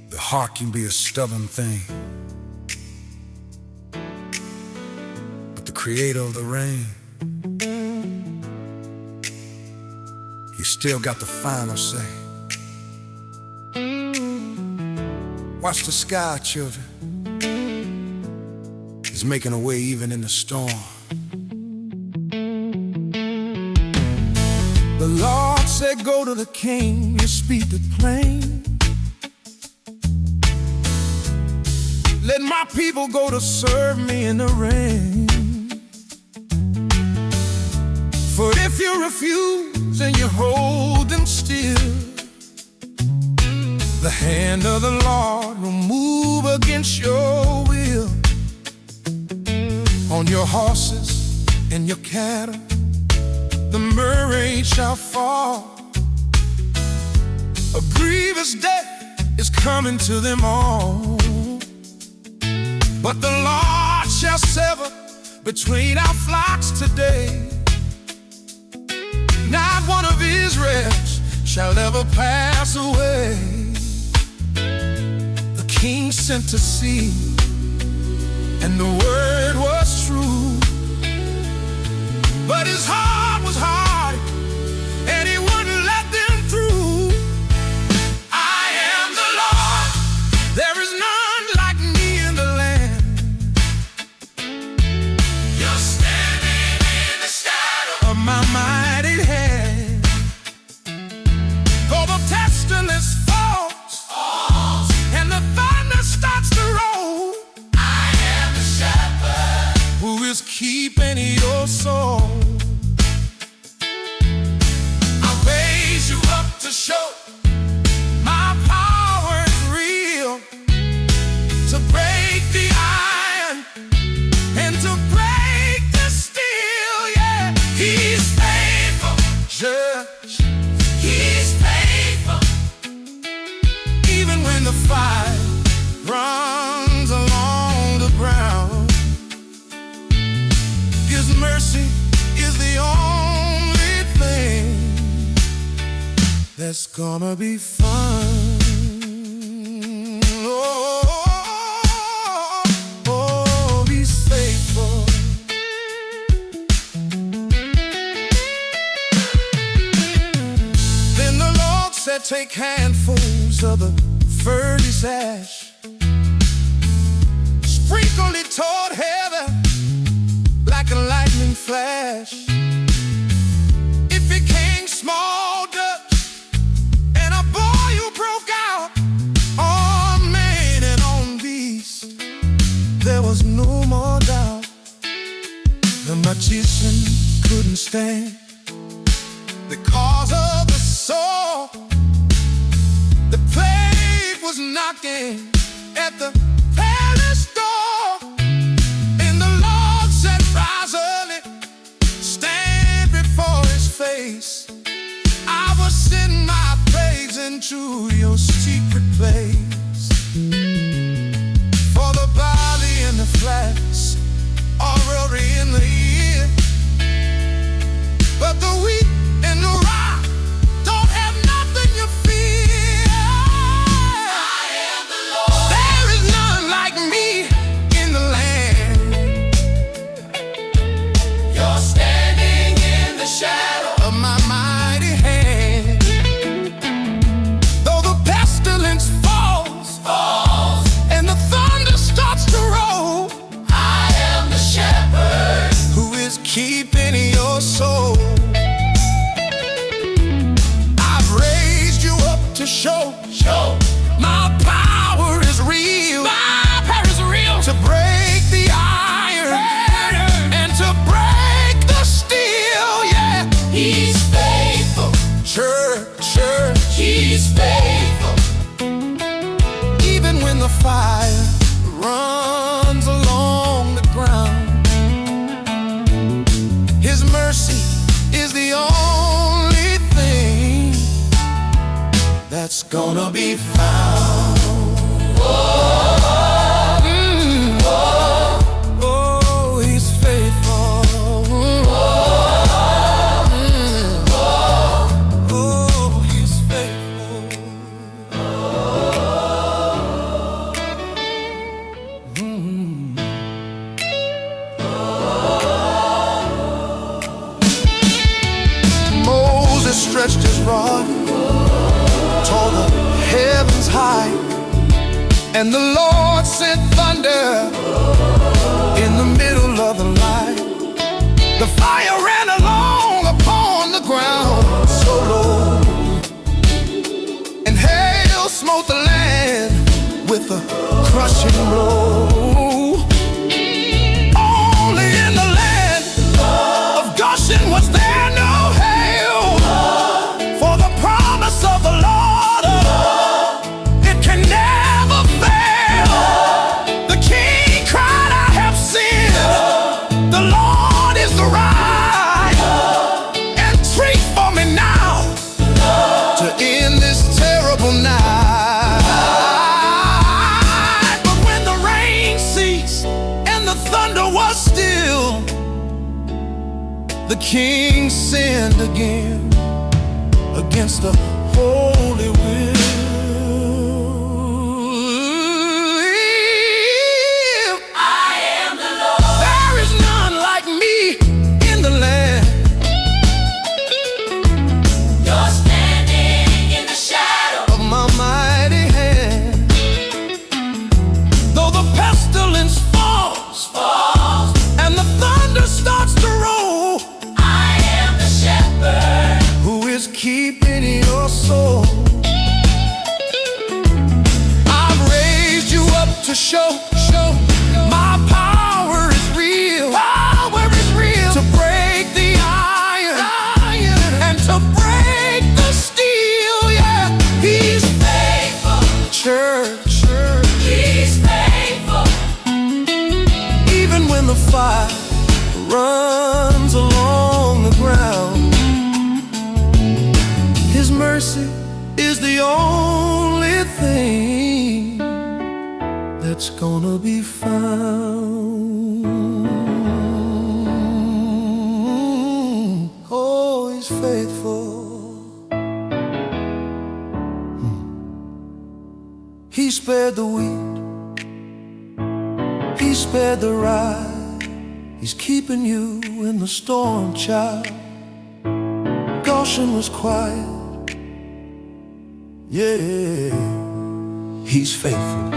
The heart can be a stubborn thing, but the creator of the rain, he still got the final say. Watch the sky, children. He's making a way even in the storm. The Lord said, go to the king, you speak it plain. Let my people go to serve me in the rain. For if you refuse and you're holding still, the hand of the Lord will move against your will. On your horses and your cattle, the murrain shall fall. A grievous death is coming to them all. But the Lord shall sever between our flocks today. Not one of Israel's shall ever pass away. The king sent to see, and the word was true. But his heart was hard, and he wouldn't let them through. I am the Lord, there is none like me in the land. You're standing in the shadow of my mighty hand. Though the pestilence falls, and the thunder starts to roll, I am the shepherd who is keeping your soul. To show my power is real, to break the iron and to break the steel. Yeah, he's faithful, judge, he's faithful. Even when the fire runs along the ground, his mercy is the only thing that's gonna be fun. Oh, he's faithful. Then the Lord said, take handfuls of the furnace ash, sprinkle it toward heaven like a lightning flash. It became small dust, there was no more doubt. The magician couldn't stand because of the sword. The plague was knocking at the palace door, and the Lord said, rise early, stand before his face. I will send my plagues into your secret place. For the barley and the flax are early in the year, but the wheat and the rye don't have nothing you fear. I am the Lord, there is none like me in the land. You're standing in the shadow of my mighty hand. Though the pestilence falls, and the thunder starts to roll, I am the shepherd who is keeping your soul. I've raised you up to show my power is real. My power is real to break the iron and to break the steel. Yeah, he's faithful, church, he's faithful. Even when the fire runs along the ground, his mercy is the only thing that's gonna be found. God tore the heavens high, and the Lord sent thunder in the middle of the night. The fire ran along upon the ground so low, and hail smote the land with a crushing blow. Only in the land of Goshen was there no hail, for the promise of the Lord, it can never fail. The King cried, I have sinned. The Lord is the right entreat for me now to end this terrible night. But when the rain ceased and the thunder was still, the King sinned again against the holy will. I am the Lord. There is none like me in the land. You're standing in the shadow of my mighty hand. Though the pestilence falls and the thunder starts to roll, I am the shepherd who is keeping your soul. I've raised you up to show my power is real. Power is real to break the iron and to break the steel. Yeah, He's faithful, church. He's faithful. Even when the fire runs along the ground, His mercy is the only thing that's gonna be found. Oh, He's faithful. He spared the wheat, He spared the rye. He's keeping you in the storm, child. Goshen was quiet. Yeah, He's faithful.